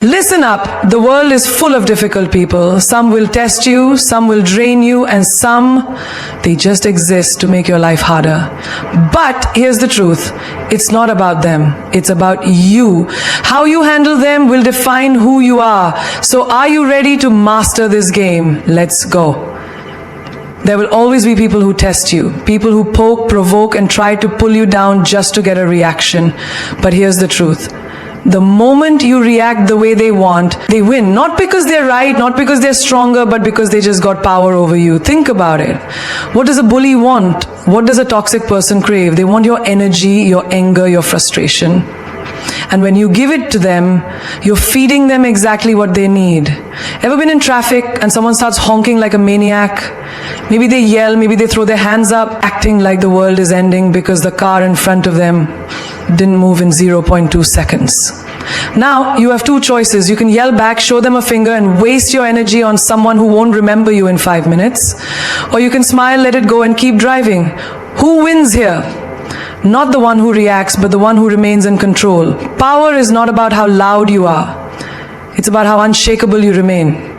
Listen up, the world is full of difficult people. Some will test you, some will drain you, and some, they just exist to make your life harder. But here's the truth, it's not about them, it's about you. How you handle them will define who you are. So are you ready to master this game? Let's go. There will always be people who test you, people who poke, provoke, and try to pull you down just to get a reaction. But here's the truth. The moment you react the way they want, they win. Not because they're right, not because they're stronger, but because they just got power over you. Think about it. What does a bully want? What does a toxic person crave? They want your energy, your anger, your frustration. And when you give it to them, you're feeding them exactly what they need. Ever been in traffic and someone starts honking like a maniac? Maybe they yell, maybe they throw their hands up, acting like the world is ending because the car in front of them didn't move in 0.2 seconds. Now, you have two choices. You can yell back, show them a finger, and waste your energy on someone who won't remember you in 5 minutes. Or you can smile, let it go, and keep driving. Who wins here? Not the one who reacts, but the one who remains in control. Power is not about how loud you are. It's about how unshakable you remain.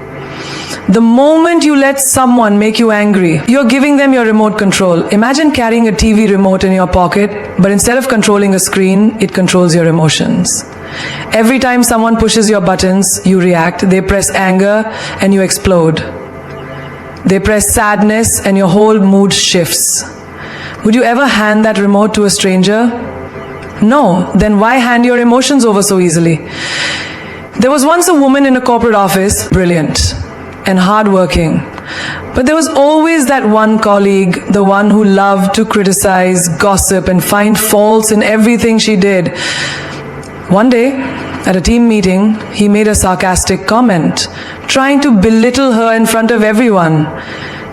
The moment you let someone make you angry, you're giving them your remote control. Imagine carrying a TV remote in your pocket, but instead of controlling a screen, it controls your emotions. Every time someone pushes your buttons, you react. They press anger and you explode. They press sadness and your whole mood shifts. Would you ever hand that remote to a stranger? No. Then why hand your emotions over so easily? There was once a woman in a corporate office, brilliant and hardworking. But there was always that one colleague, the one who loved to criticize, gossip, and find faults in everything she did. One day, at a team meeting, he made a sarcastic comment, trying to belittle her in front of everyone.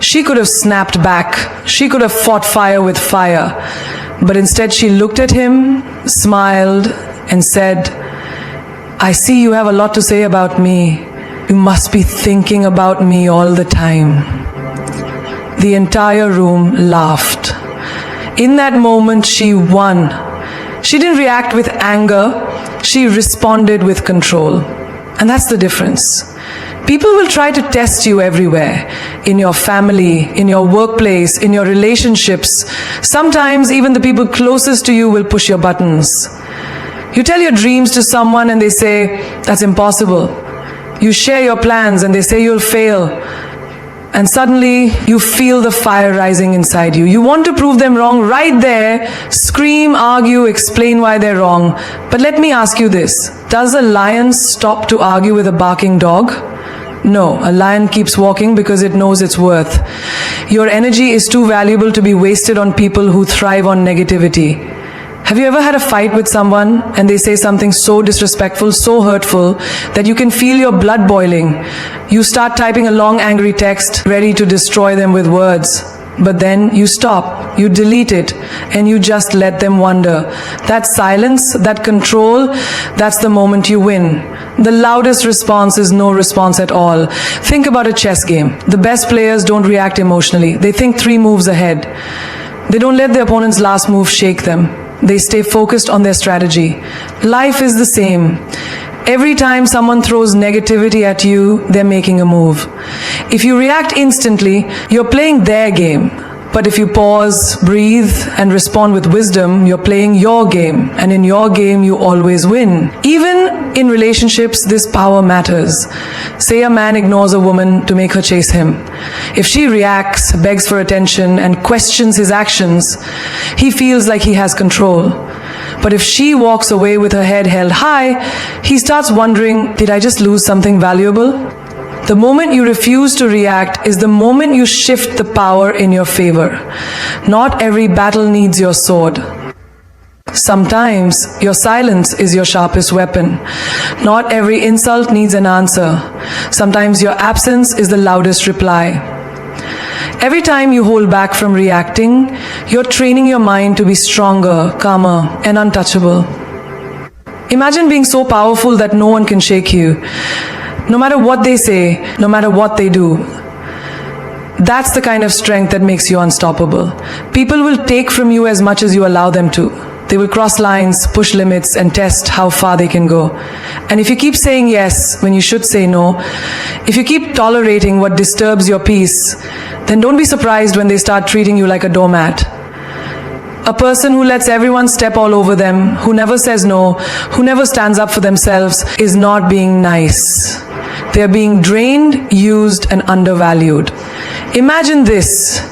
She could have snapped back. She could have fought fire with fire. But instead she looked at him, smiled, and said, "I see you have a lot to say about me. You must be thinking about me all the time." The entire room laughed. In that moment, she won. She didn't react with anger. She responded with control. And that's the difference. People will try to test you everywhere, in your family, in your workplace, in your relationships. Sometimes even the people closest to you will push your buttons. You tell your dreams to someone and they say, "That's impossible." You share your plans and they say you'll fail. And suddenly you feel the fire rising inside you. You want to prove them wrong right there, scream, argue, explain why they're wrong. But let me ask you this, does a lion stop to argue with a barking dog? No, a lion keeps walking because it knows its worth. Your energy is too valuable to be wasted on people who thrive on negativity. Have you ever had a fight with someone and they say something so disrespectful, so hurtful, that you can feel your blood boiling? You start typing a long angry text, ready to destroy them with words. But then you stop, you delete it, and you just let them wander. That silence, that control, that's the moment you win. The loudest response is no response at all. Think about a chess game. The best players don't react emotionally. They think 3 moves ahead. They don't let their opponent's last move shake them. They stay focused on their strategy. Life is the same. Every time someone throws negativity at you, they're making a move. If you react instantly, you're playing their game. But if you pause, breathe, and respond with wisdom, you're playing your game. And in your game, you always win. Even in relationships, this power matters. Say a man ignores a woman to make her chase him. If she reacts, begs for attention, and questions his actions, he feels like he has control. But if she walks away with her head held high, he starts wondering, did I just lose something valuable? The moment you refuse to react is the moment you shift the power in your favor. Not every battle needs your sword. Sometimes your silence is your sharpest weapon. Not every insult needs an answer. Sometimes your absence is the loudest reply. Every time you hold back from reacting, you're training your mind to be stronger, calmer, and untouchable. Imagine being so powerful that no one can shake you. No matter what they say, no matter what they do. That's the kind of strength that makes you unstoppable. People will take from you as much as you allow them to. They will cross lines, push limits, and test how far they can go. And if you keep saying yes when you should say no, if you keep tolerating what disturbs your peace, then don't be surprised when they start treating you like a doormat. A person who lets everyone step all over them, who never says no, who never stands up for themselves, is not being nice. They are being drained, used, and undervalued. Imagine this.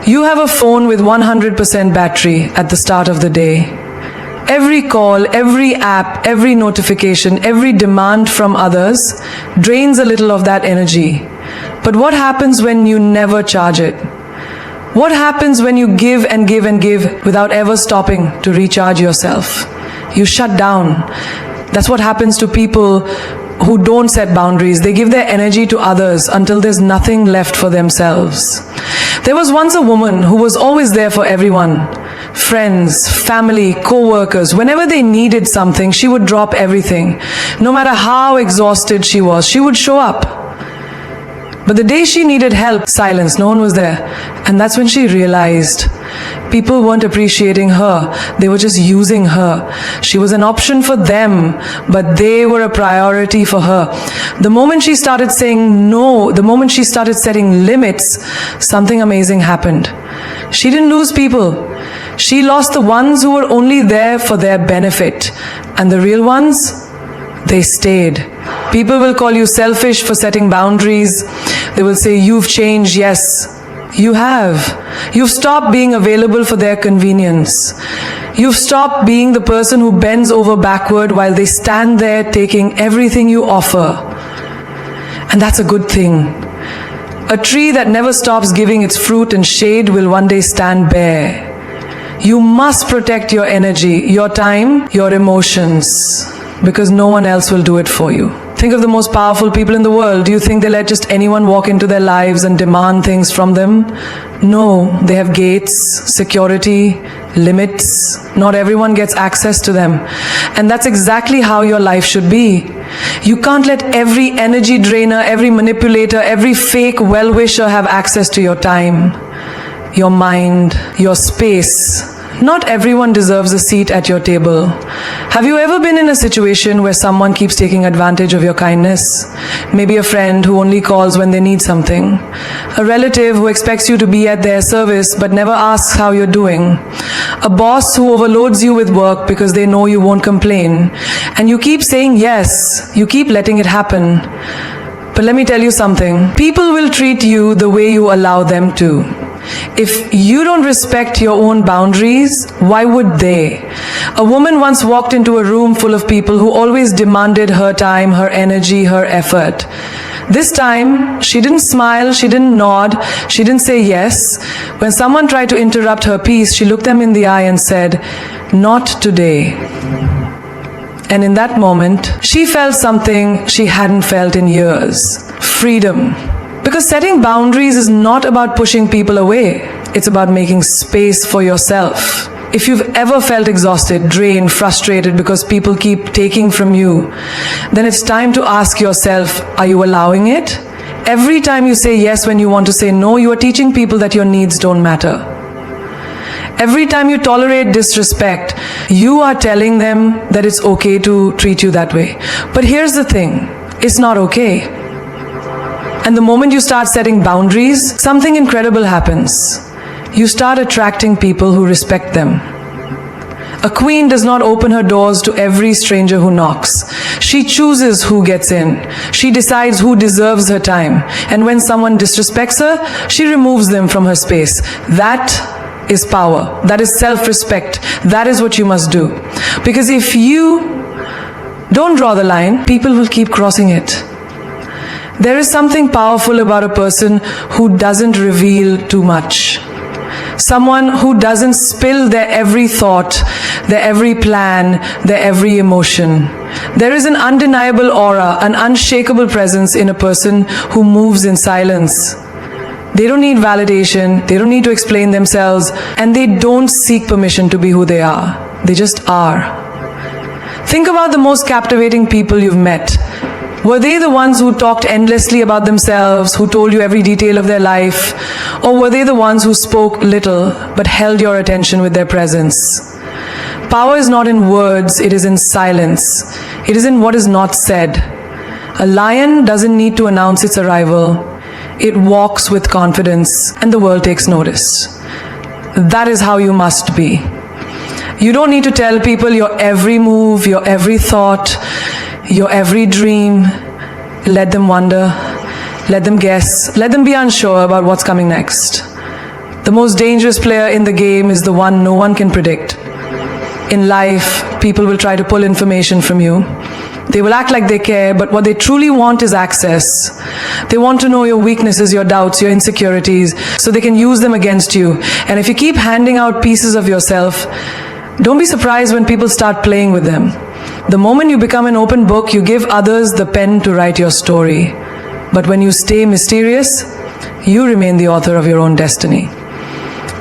You have a phone with 100% battery at the start of the day. Every call, every app, every notification, every demand from others drains a little of that energy. But what happens when you never charge it? What happens when you give and give and give without ever stopping to recharge yourself? You shut down. That's what happens to people who don't set boundaries. They give their energy to others until there's nothing left for themselves. There was once a woman who was always there for everyone. Friends, family, co-workers. Whenever they needed something, she would drop everything. No matter how exhausted she was, she would show up. But the day she needed help, silence, no one was there. And that's when she realized people weren't appreciating her. They were just using her. She was an option for them, but they were a priority for her. The moment she started saying no, the moment she started setting limits, something amazing happened. She didn't lose people. She lost the ones who were only there for their benefit. And the real ones, they stayed. People will call you selfish for setting boundaries. They will say, you've changed. Yes, you have. You've stopped being available for their convenience. You've stopped being the person who bends over backward while they stand there taking everything you offer. And that's a good thing. A tree that never stops giving its fruit and shade will one day stand bare. You must protect your energy, your time, your emotions, because no one else will do it for you. Think of the most powerful people in the world. Do you think they let just anyone walk into their lives and demand things from them? No, they have gates, security, limits. Not everyone gets access to them. And that's exactly how your life should be. You can't let every energy drainer, every manipulator, every fake well-wisher have access to your time, your mind, your space. Not everyone deserves a seat at your table. Have you ever been in a situation where someone keeps taking advantage of your kindness? Maybe a friend who only calls when they need something. A relative who expects you to be at their service but never asks how you're doing. A boss who overloads you with work because they know you won't complain. And you keep saying yes. You keep letting it happen. But let me tell you something. People will treat you the way you allow them to. If you don't respect your own boundaries, why would they? A woman once walked into a room full of people who always demanded her time, her energy, her effort. This time, she didn't smile, she didn't nod, she didn't say yes. When someone tried to interrupt her peace, she looked them in the eye and said, "Not today." And in that moment, she felt something she hadn't felt in years. Freedom. Because setting boundaries is not about pushing people away. It's about making space for yourself. If you've ever felt exhausted, drained, frustrated because people keep taking from you, then it's time to ask yourself, are you allowing it? Every time you say yes when you want to say no, you are teaching people that your needs don't matter. Every time you tolerate disrespect, you are telling them that it's okay to treat you that way. But here's the thing, it's not okay. And the moment you start setting boundaries, something incredible happens. You start attracting people who respect them. A queen does not open her doors to every stranger who knocks. She chooses who gets in. She decides who deserves her time. And when someone disrespects her, she removes them from her space. That is power. That is self-respect. That is what you must do. Because if you don't draw the line, people will keep crossing it. There is something powerful about a person who doesn't reveal too much. Someone who doesn't spill their every thought, their every plan, their every emotion. There is an undeniable aura, an unshakable presence in a person who moves in silence. They don't need validation, they don't need to explain themselves, and they don't seek permission to be who they are. They just are. Think about the most captivating people you've met. Were they the ones who talked endlessly about themselves, who told you every detail of their life? Or were they the ones who spoke little but held your attention with their presence? Power is not in words, it is in silence. It is in what is not said. A lion doesn't need to announce its arrival. It walks with confidence and the world takes notice. That is how you must be. You don't need to tell people your every move, your every thought, your every dream. Let them wonder, let them guess, let them be unsure about what's coming next. The most dangerous player in the game is the one no one can predict. In life, people will try to pull information from you. They will act like they care, but what they truly want is access. They want to know your weaknesses, your doubts, your insecurities, so they can use them against you. And if you keep handing out pieces of yourself, don't be surprised when people start playing with them. The moment you become an open book, you give others the pen to write your story. But when you stay mysterious, you remain the author of your own destiny.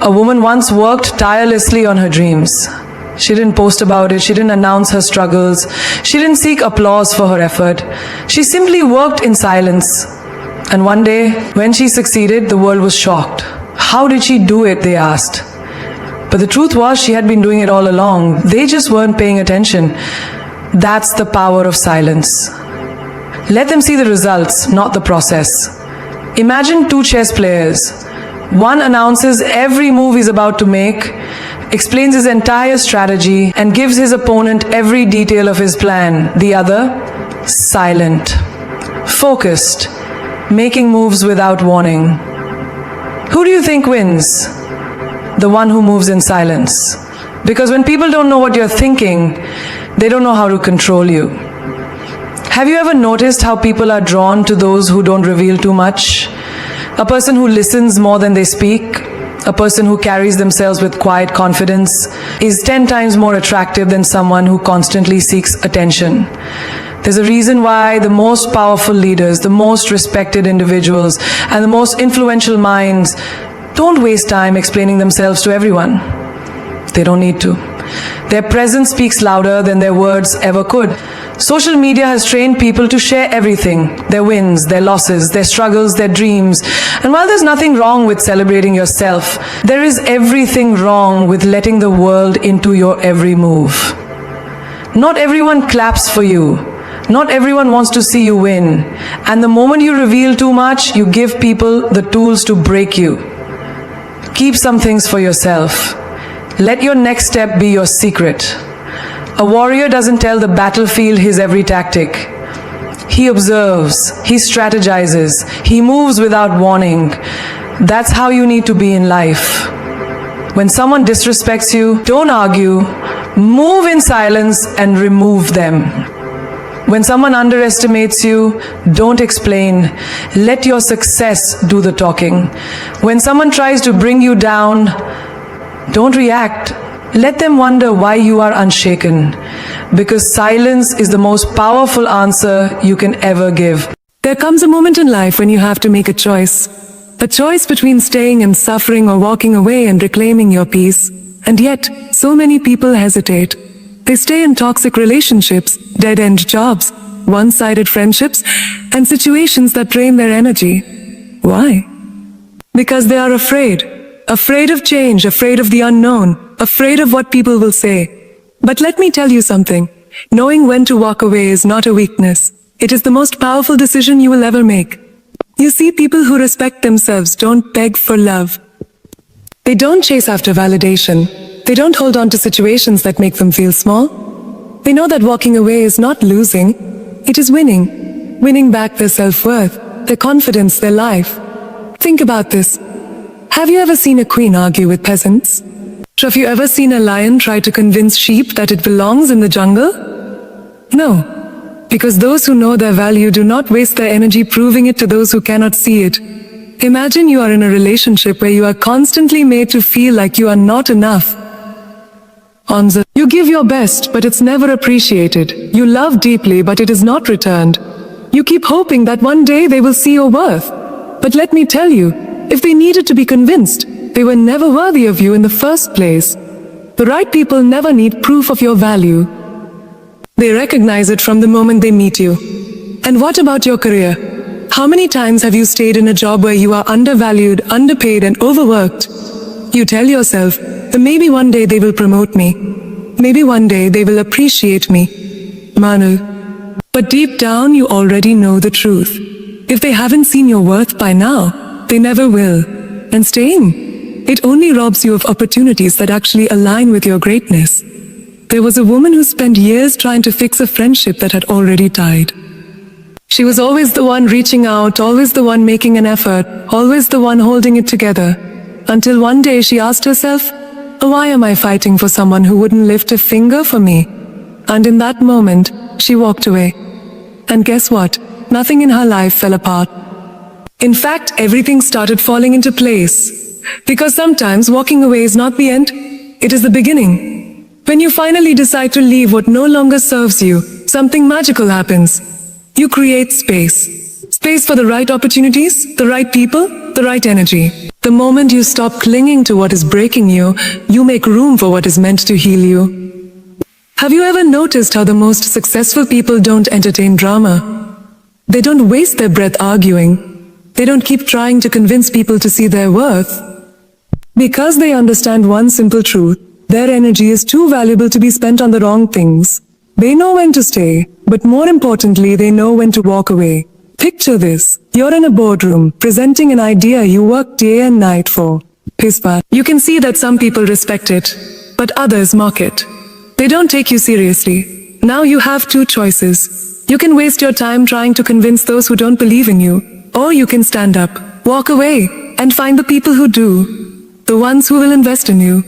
A woman once worked tirelessly on her dreams. She didn't post about it, she didn't announce her struggles, she didn't seek applause for her effort. She simply worked in silence. And one day, when she succeeded, the world was shocked. How did she do it, they asked. But the truth was, she had been doing it all along. They just weren't paying attention. That's the power of silence. Let them see the results, not the process. Imagine two chess players. One announces every move he's about to make, explains his entire strategy, and gives his opponent every detail of his plan. The other, silent, focused, making moves without warning. Who do you think wins? The one who moves in silence. Because when people don't know what you're thinking, they don't know how to control you. Have you ever noticed how people are drawn to those who don't reveal too much? A person who listens more than they speak, a person who carries themselves with quiet confidence, is 10 times more attractive than someone who constantly seeks attention. There's a reason why the most powerful leaders, the most respected individuals, and the most influential minds don't waste time explaining themselves to everyone. They don't need to. Their presence speaks louder than their words ever could. Social media has trained people to share everything, their wins, their losses, their struggles, their dreams. And while there's nothing wrong with celebrating yourself, there is everything wrong with letting the world into your every move. Not everyone claps for you. Not everyone wants to see you win. And the moment you reveal too much, you give people the tools to break you. Keep some things for yourself. Let your next step be your secret. A warrior doesn't tell the battlefield his every tactic. He observes, he strategizes, he moves without warning. That's how you need to be in life. When someone disrespects you, don't argue, move in silence and remove them. When someone underestimates you, don't explain. Let your success do the talking. When someone tries to bring you down, don't react. Let them wonder why you are unshaken. Because silence is the most powerful answer you can ever give. There comes a moment in life when you have to make a choice. A choice between staying and suffering or walking away and reclaiming your peace. And yet, so many people hesitate. They stay in toxic relationships, dead-end jobs, one-sided friendships, and situations that drain their energy. Why? Because they are afraid. Afraid of change, afraid of the unknown, afraid of what people will say. But let me tell you something. Knowing when to walk away is not a weakness. It is the most powerful decision you will ever make. You see, people who respect themselves don't beg for love. They don't chase after validation. They don't hold on to situations that make them feel small. They know that walking away is not losing. It is winning. Winning back their self-worth, their confidence, their life. Think about this. Have you ever seen a queen argue with peasants? Have you ever seen a lion try to convince sheep that it belongs in the jungle? No. Because those who know their value do not waste their energy proving it to those who cannot see it. Imagine you are in a relationship where you are constantly made to feel like you are not enough. You give your best, but it's never appreciated. You love deeply, but it is not returned. You keep hoping that one day they will see your worth. But let me tell you, if they needed to be convinced, they were never worthy of you in the first place. The right people never need proof of your value. They recognize it from the moment they meet you. And what about your career? How many times have you stayed in a job where you are undervalued, underpaid, and overworked? You tell yourself, maybe one day they will promote me. maybe one day they will appreciate me. Manu. But deep down you already know the truth. If they haven't seen your worth by now, they never will. And staying, it only robs you of opportunities that actually align with your greatness. There was a woman who spent years trying to fix a friendship that had already died. She was always the one reaching out, always the one making an effort, always the one holding it together. Until one day she asked herself, why am I fighting for someone who wouldn't lift a finger for me? And in that moment, she walked away. And guess what? Nothing in her life fell apart. In fact, everything started falling into place. Because sometimes walking away is not the end, it is the beginning. When you finally decide to leave what no longer serves you, something magical happens. You create space. Space for the right opportunities, the right people, the right energy. The moment you stop clinging to what is breaking you, you make room for what is meant to heal you. Have you ever noticed how the most successful people don't entertain drama? They don't waste their breath arguing. They don't keep trying to convince people to see their worth. Because they understand one simple truth, their energy is too valuable to be spent on the wrong things. They know when to stay, but more importantly, they know when to walk away. Picture this. You're in a boardroom, presenting an idea you worked day and night for. Pispat. You can see that some people respect it, but others mock it. They don't take you seriously. Now you have two choices. You can waste your time trying to convince those who don't believe in you, or you can stand up, walk away, and find the people who do. The ones who will invest in you.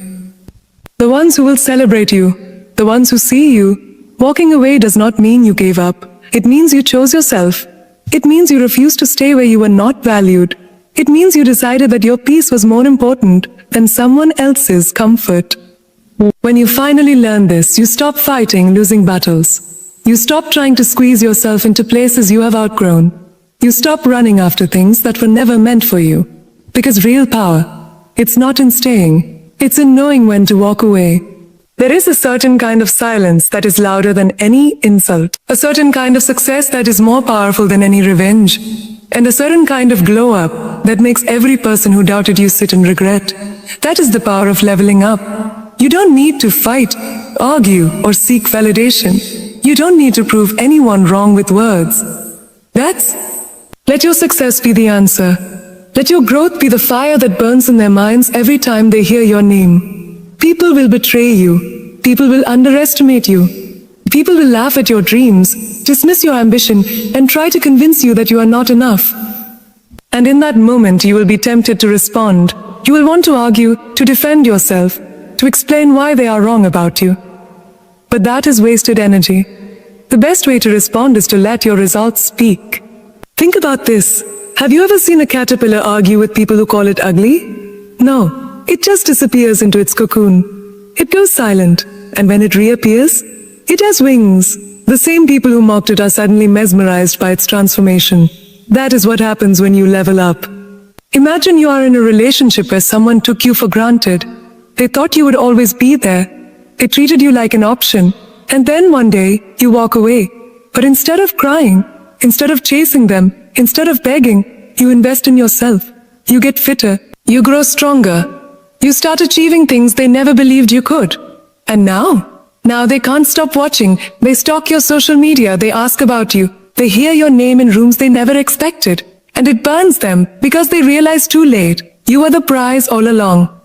The ones who will celebrate you. The ones who see you. Walking away does not mean you gave up. It means you chose yourself. It means you refused to stay where you were not valued. It means you decided that your peace was more important than someone else's comfort. When you finally learn this, you stop fighting losing battles. You stop trying to squeeze yourself into places you have outgrown. You stop running after things that were never meant for you. Because real power, it's not in staying. It's in knowing when to walk away. There is a certain kind of silence that is louder than any insult. A certain kind of success that is more powerful than any revenge. And a certain kind of glow up that makes every person who doubted you sit in regret. That is the power of leveling up. You don't need to fight, argue, or seek validation. You don't need to prove anyone wrong with words. Let your success be the answer. Let your growth be the fire that burns in their minds every time they hear your name. People will betray you. People will underestimate you. People will laugh at your dreams, dismiss your ambition, and try to convince you that you are not enough. And in that moment, you will be tempted to respond. You will want to argue, to defend yourself, to explain why they are wrong about you. But that is wasted energy. The best way to respond is to let your results speak. Think about this. Have you ever seen a caterpillar argue with people who call it ugly? No. It just disappears into its cocoon. It goes silent, and when it reappears, it has wings. The same people who mocked it are suddenly mesmerized by its transformation. That is what happens when you level up. Imagine you are in a relationship where someone took you for granted. They thought you would always be there. They treated you like an option. And then one day, you walk away. But instead of crying, instead of chasing them, instead of begging, you invest in yourself. You get fitter. You grow stronger. You start achieving things they never believed you could. And now they can't stop watching. They stalk your social media. They ask about you. They hear your name in rooms they never expected. And it burns them because they realize too late you were the prize all along.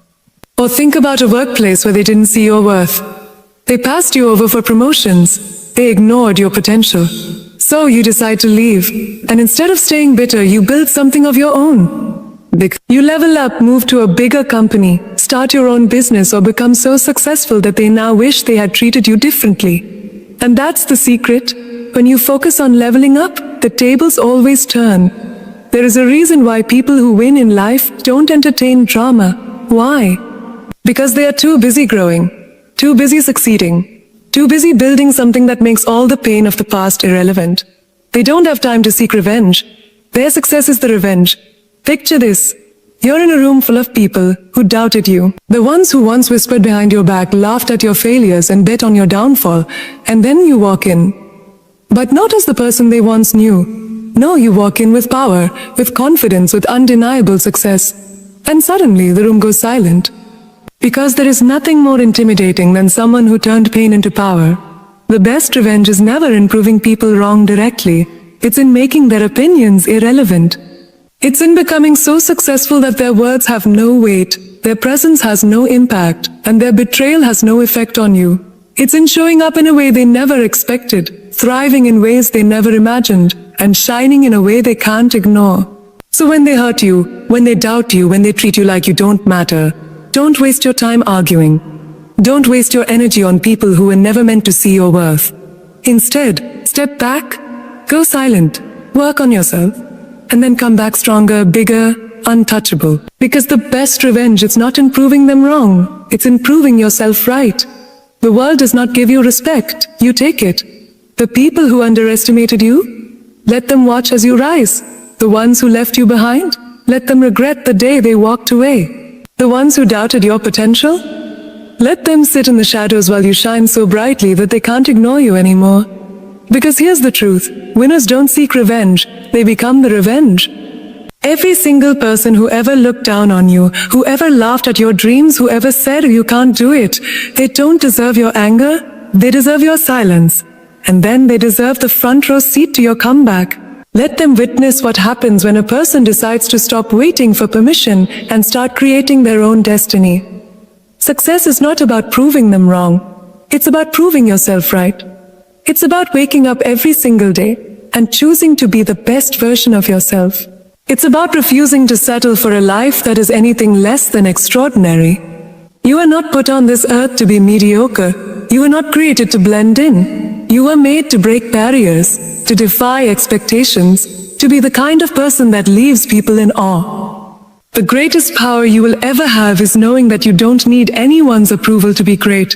Or think about a workplace where they didn't see your worth. They passed you over for promotions. They ignored your potential. So you decide to leave. And instead of staying bitter, you build something of your own. You level up, move to a bigger company, start your own business, or become so successful that they now wish they had treated you differently. And that's the secret. When you focus on leveling up, the tables always turn. There is a reason why people who win in life don't entertain drama. Why? Because they are too busy growing, too busy succeeding, too busy building something that makes all the pain of the past irrelevant. They don't have time to seek revenge. Their success is the revenge. Picture this. You're in a room full of people who doubted you. The ones who once whispered behind your back, laughed at your failures, and bet on your downfall. And then you walk in. But not as the person they once knew. No, you walk in with power, with confidence, with undeniable success. And suddenly the room goes silent. Because there is nothing more intimidating than someone who turned pain into power. The best revenge is never in proving people wrong directly. It's in making their opinions irrelevant. It's in becoming so successful that their words have no weight, their presence has no impact, and their betrayal has no effect on you. It's in showing up in a way they never expected, thriving in ways they never imagined, and shining in a way they can't ignore. So when they hurt you, when they doubt you, when they treat you like you don't matter, don't waste your time arguing. Don't waste your energy on people who were never meant to see your worth. Instead, step back, go silent, work on yourself, and then come back stronger, bigger, untouchable. Because the best revenge is not in proving them wrong, it's in proving yourself right. The world does not give you respect, you take it. The people who underestimated you, let them watch as you rise. The ones who left you behind, let them regret the day they walked away. The ones who doubted your potential, let them sit in the shadows while you shine so brightly that they can't ignore you anymore. Because here's the truth, winners don't seek revenge, they become the revenge. Every single person who ever looked down on you, who ever laughed at your dreams, who ever said you can't do it, they don't deserve your anger, they deserve your silence. And then they deserve the front row seat to your comeback. Let them witness what happens when a person decides to stop waiting for permission and start creating their own destiny. Success is not about proving them wrong. It's about proving yourself right. It's about waking up every single day and choosing to be the best version of yourself. It's about refusing to settle for a life that is anything less than extraordinary. You are not put on this earth to be mediocre. You were not created to blend in. You were made to break barriers, to defy expectations, to be the kind of person that leaves people in awe. The greatest power you will ever have is knowing that you don't need anyone's approval to be great.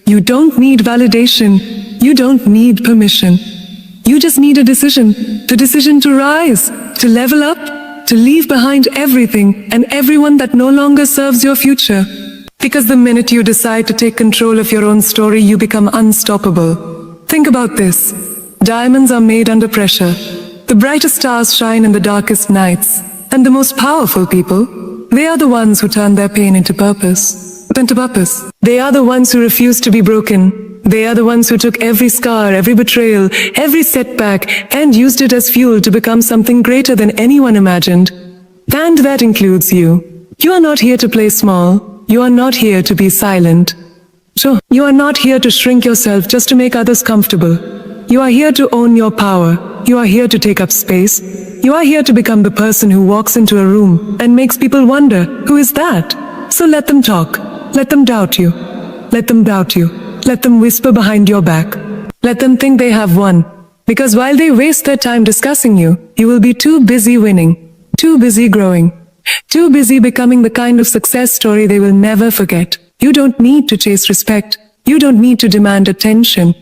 You don't need validation. You don't need permission. You just need a decision. The decision to rise, to level up, to leave behind everything and everyone that no longer serves your future. Because the minute you decide to take control of your own story, you become unstoppable. Think about this. Diamonds are made under pressure. The brightest stars shine in the darkest nights. And the most powerful people, they are the ones who turn their pain into purpose. They are the ones who refuse to be broken. They are the ones who took every scar, every betrayal, every setback, and used it as fuel to become something greater than anyone imagined. And that includes you. You are not here to play small. You are not here to be silent. So, you are not here to shrink yourself just to make others comfortable. You are here to own your power. You are here to take up space. You are here to become the person who walks into a room and makes people wonder, who is that? So let them talk. Let them doubt you. Let them doubt you. Let them whisper behind your back. Let them think they have won. Because while they waste their time discussing you, you will be too busy winning, too busy growing, too busy becoming the kind of success story they will never forget. You don't need to chase respect. You don't need to demand attention.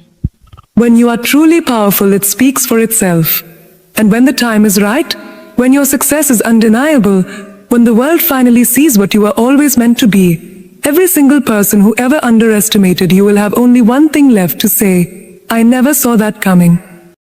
When you are truly powerful, it speaks for itself. And when the time is right, when your success is undeniable, when the world finally sees what you were always meant to be, every single person who ever underestimated you will have only one thing left to say: I never saw that coming.